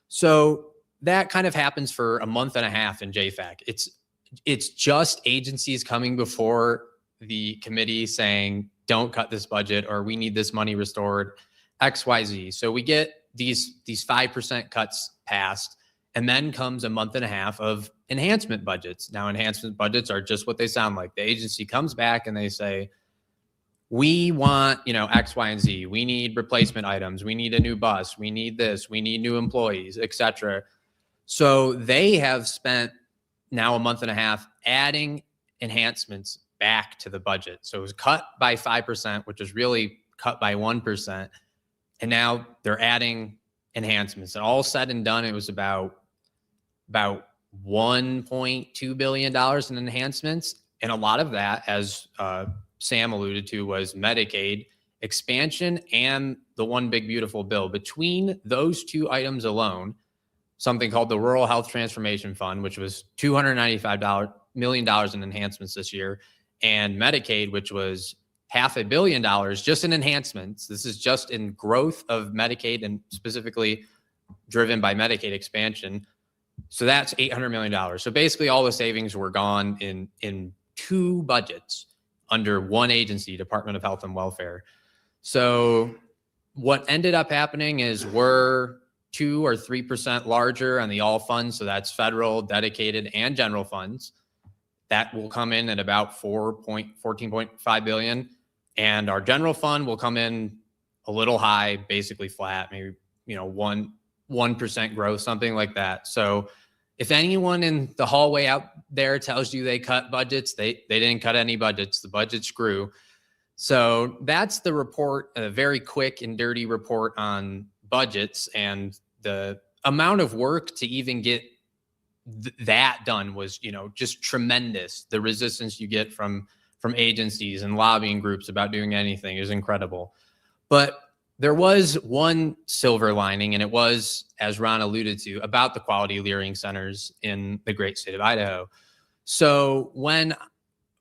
So that kind of happens for a month and a half in JFAC. It's just agencies coming before the committee saying, don't cut this budget, or we need this money restored, XYZ. So we get these 5% cuts passed, and then comes a month and a half of enhancement budgets. Now, enhancement budgets are just what they sound like. The agency comes back and they say, we want, X, Y, and Z. We need replacement items. We need a new bus. We need this. We need new employees, etc. So they have spent now a month and a half adding enhancements back to the budget. So it was cut by 5%, which was really cut by 1%. And now they're adding enhancements. And all said and done, it was about $1.2 billion in enhancements. And a lot of that, as Sam alluded to, was Medicaid expansion and the One Big Beautiful Bill. Between those two items alone, something called the Rural Health Transformation Fund, which was $295 million in enhancements this year, and Medicaid, which was $500 million just in enhancements. This is just in growth of Medicaid, and specifically driven by Medicaid expansion. So that's $800 million. So basically all the savings were gone in 2 budgets under one agency, Department of Health and Welfare. So what ended up happening is we're 2 or 3% larger on the all funds. So that's federal, dedicated, and general funds. That will come in at about $14.5 billion. And our general fund will come in a little high, basically flat, maybe 1% growth, something like that. So if anyone in the hallway out there tells you they cut budgets, they didn't cut any budgets. The budgets grew. So that's the report, a very quick and dirty report on budgets, and the amount of work to even get that done was, just tremendous. The resistance you get from agencies and lobbying groups about doing anything is incredible. But there was one silver lining, and it was, as Ron alluded to, about the quality learning centers in the great state of Idaho. So when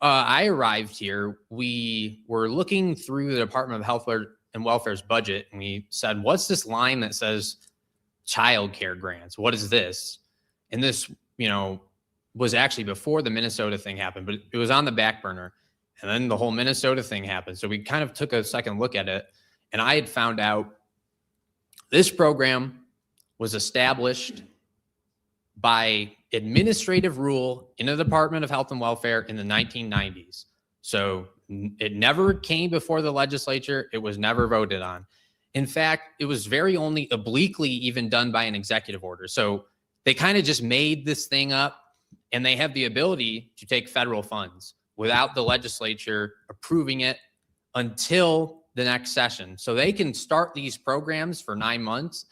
I arrived here, we were looking through the Department of Health and Welfare's budget, and we said, what's this line that says child care grants? What is this? And this, was actually before the Minnesota thing happened, but it was on the back burner. And then the whole Minnesota thing happened. So we kind of took a second look at it. And I had found out this program was established by administrative rule in the Department of Health and Welfare in the 1990s. So it never came before the legislature. It was never voted on. In fact, it was very only obliquely even done by an executive order. So they kind of just made this thing up and they have the ability to take federal funds without the legislature approving it until the next session. So they can start these programs for 9 months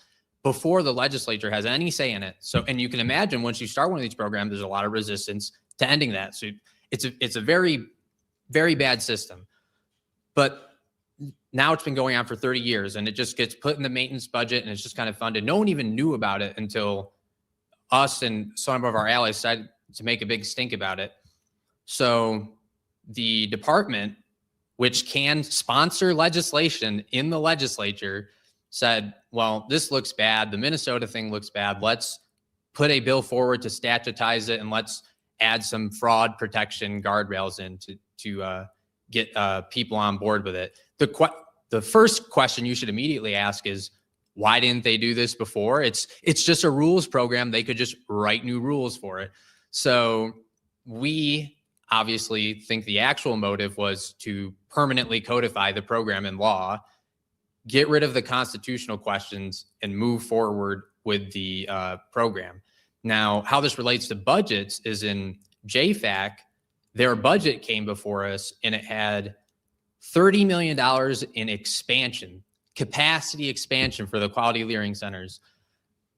before the legislature has any say in it. So, and you can imagine once you start one of these programs, there's a lot of resistance to ending that. So it's a very, very bad system. But now it's been going on for 30 years and it just gets put in the maintenance budget and it's just kind of funded. No one even knew about it until us and some of our allies decided to make a big stink about it. So the department, which can sponsor legislation in the legislature, said, well, this looks bad. The Minnesota thing looks bad. Let's put a bill forward to statutize it and let's add some fraud protection guardrails in to get people on board with it. The first question you should immediately ask is, why didn't they do this before? It's just a rules program. They could just write new rules for it. So we obviously think the actual motive was to permanently codify the program in law, get rid of the constitutional questions, and move forward with the program. Now, how this relates to budgets is in JFAC, their budget came before us and it had $30 million in expansion, capacity expansion for the quality learning centers,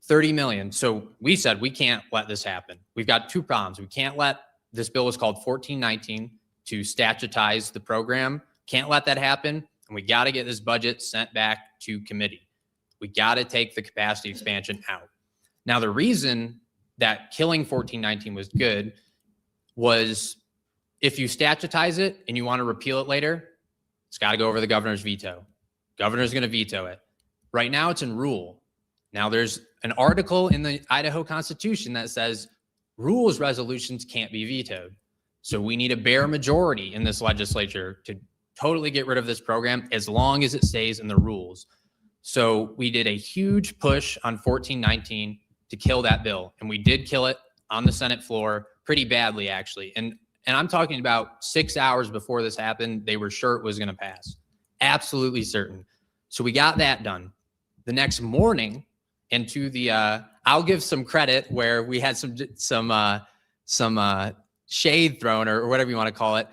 30 million. So we said, we can't let this happen. We've got two problems. We can't let, this bill is called 1419 to statutize the program. Can't let that happen. And we got to get this budget sent back to committee. We got to take the capacity expansion out. Now, the reason that killing 1419 was good was if you statutize it and you want to repeal it later, it's got to go over the governor's veto. Governor's going to veto it. Right now it's in rule. Now there's an article in the Idaho Constitution that says rules resolutions can't be vetoed. So we need a bare majority in this legislature to totally get rid of this program as long as it stays in the rules. So we did a huge push on 1419 to kill that bill. And we did kill it on the Senate floor pretty badly, actually. And I'm talking about 6 hours before this happened, they were sure it was going to pass. Absolutely certain. So we got that done. The next morning, and to the, I'll give some credit where we had some shade thrown or whatever you want to call it.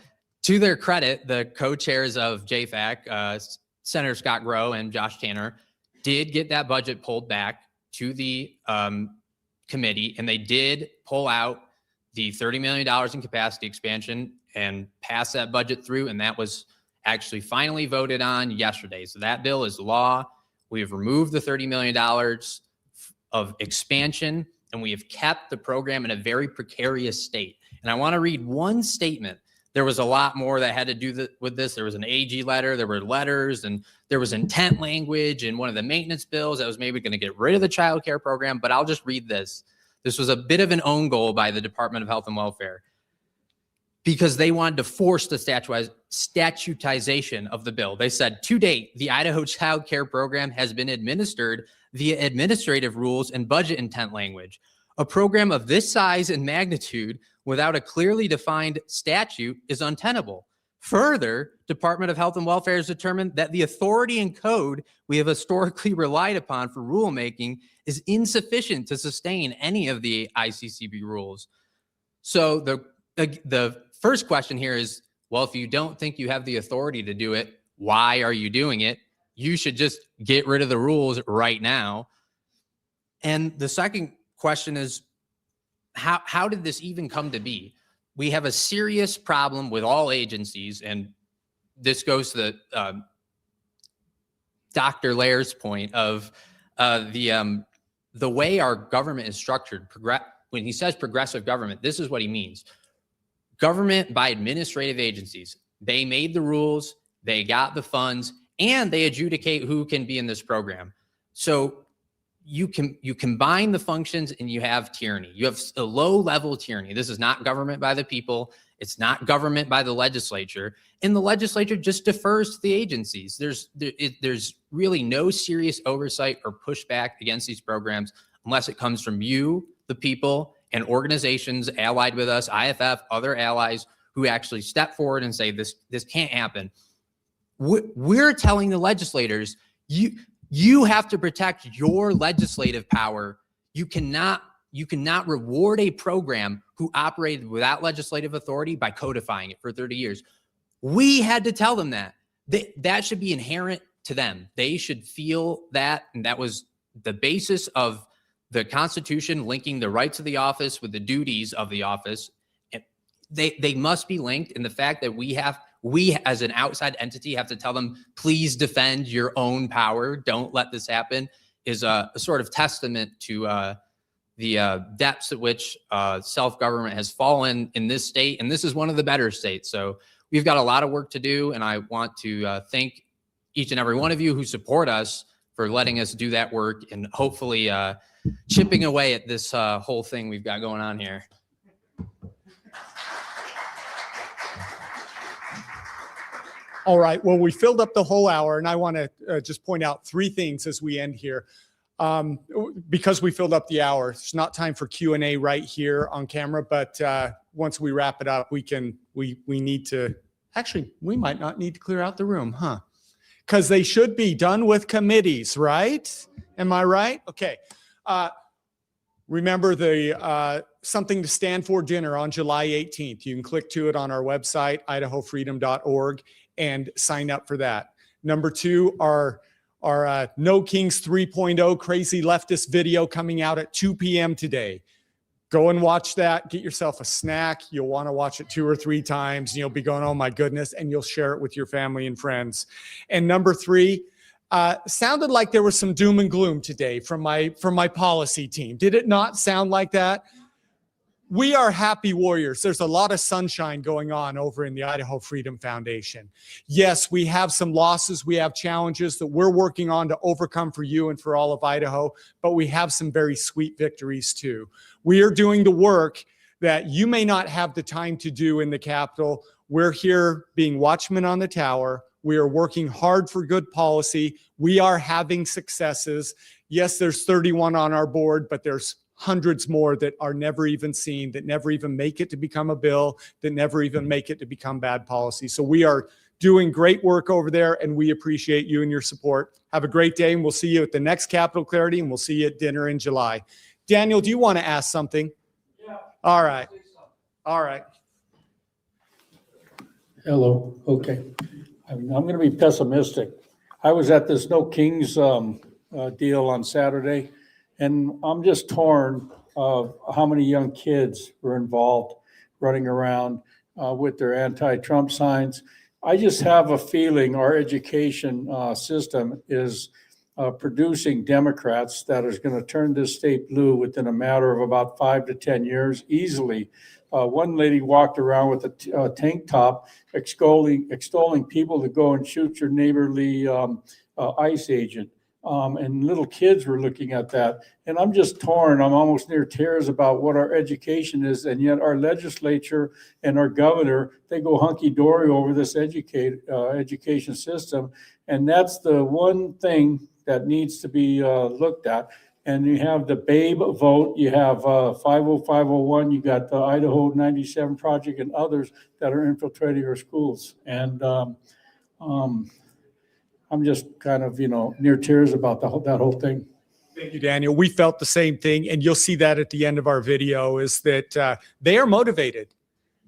To their credit, the co-chairs of JFAC, Senator Scott Grow and Josh Tanner, did get that budget pulled back to the committee, and they did pull out the $30 million in capacity expansion and pass that budget through, and that was actually finally voted on yesterday. So that bill is law. We have removed the $30 million of expansion, and we have kept the program in a very precarious state. And I want to read one statement. There was a lot more that had to do with this. There was an AG letter, there were letters, and there was intent language in one of the maintenance bills that was maybe going to get rid of the child care program, but I'll just read this. This was a bit of an own goal by the Department of Health and Welfare because they wanted to force the statutization of the bill. They said, to date, the Idaho child care program has been administered via administrative rules and budget intent language. A program of this size and magnitude without a clearly defined statute is untenable. Further, Department of Health and Welfare has determined that the authority and code we have historically relied upon for rulemaking is insufficient to sustain any of the ICCB rules. So the first question here is, well, if you don't think you have the authority to do it, why are you doing it? You should just get rid of the rules right now. And the second question is, how did this even come to be? We have a serious problem with all agencies, and this goes to the Dr. Lair's point of the way our government is structured. When he says progressive government, this is what he means. Government by administrative agencies. They made the rules, they got the funds, and they adjudicate who can be in this program. So you combine the functions and you have tyranny. You have a low-level tyranny. This is not government by the people. It's not government by the legislature. And the legislature just defers to the agencies. There's really no serious oversight or pushback against these programs unless it comes from you, the people, and organizations allied with us, IFF, other allies who actually step forward and say, this can't happen. We're telling the legislators, you have to protect your legislative power. You cannot You cannot reward a program who operated without legislative authority by codifying it for 30 years. We had to tell them that. That should be inherent to them. They should feel that, and that was the basis of the Constitution linking the rights of the office with the duties of the office. They must be linked, and the fact that we as an outside entity have to tell them, please defend your own power, don't let this happen, is a sort of testament to the depths at which self-government has fallen in this state, and this is one of the better states. So we've got a lot of work to do, and I want to thank each and every one of you who support us for letting us do that work and hopefully chipping away at this whole thing we've got going on here. All right. Well, we filled up the whole hour, and I want to just point out 3 things as we end here. Because we filled up the hour, it's not time for Q&A right here on camera, but once we wrap it up, we need to, actually, we might not need to clear out the room, huh? Because they should be done with committees, right? Am I right? Okay. Remember the Something to Stand For dinner on July 18th. You can click to it on our website, idahofreedom.org, and sign up for that. Number 2, our No Kings 3.0 crazy leftist video coming out at 2 p.m. today. Go and watch that. Get yourself a snack. You'll want to watch it 2 or 3 times, and you'll be going, oh my goodness, and you'll share it with your family and friends. And number 3, sounded like there was some doom and gloom today from my policy team. Did it not sound like that? We are happy warriors. There's a lot of sunshine going on over in the Idaho Freedom Foundation. Yes, we have some losses. We have challenges that we're working on to overcome for you and for all of Idaho, but we have some very sweet victories too. We are doing the work that you may not have the time to do in the Capitol. We're here being watchmen on the tower. We are working hard for good policy. We are having successes. Yes, there's 31 on our board, but there's hundreds more that are never even seen, that never even make it to become a bill, that never even make it to become bad policy. So we are doing great work over there, and we appreciate you and your support. Have a great day, and we'll see you at the next Capitol Clarity, and we'll see you at dinner in July. Daniel, do you want to ask something? Yeah. All right. All right. Hello. Okay. I'm going to be pessimistic. I was at this No Kings deal on Saturday, and I'm just torn of how many young kids were involved running around with their anti-Trump signs. I just have a feeling our education system is producing Democrats that is going to turn this state blue within a matter of about 5 to 10 years easily. One lady walked around with a tank top extolling people to go and shoot your neighborly ICE agent. And little kids were looking at that. And I'm just torn. I'm almost near tears about what our education is. And yet our legislature and our governor, they go hunky-dory over this education system. And that's the one thing that needs to be looked at. And you have the BABE vote, you have 50501, you got the Idaho 97 Project and others that are infiltrating our schools. And I'm just kind of, near tears about that whole thing. Thank you, Daniel. We felt the same thing, and you'll see that at the end of our video, is that they are motivated.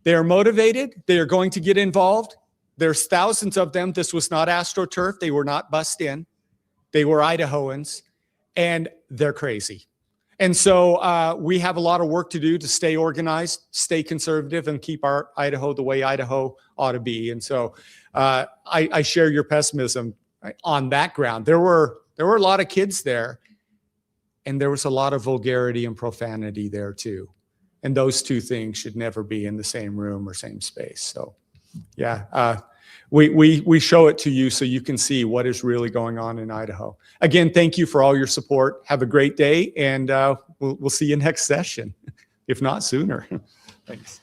They are motivated. They are going to get involved. There's thousands of them. This was not AstroTurf. They were not bussed in. They were Idahoans, and they're crazy. And so we have a lot of work to do to stay organized, stay conservative, and keep our Idaho the way Idaho ought to be. And so I share your pessimism on that ground. There were a lot of kids there, and there was a lot of vulgarity and profanity there too. And those two things should never be in the same room or same space. So yeah, we show it to you so you can see what is really going on in Idaho. Again, thank you for all your support. Have a great day, and we'll see you next session, if not sooner. Thanks.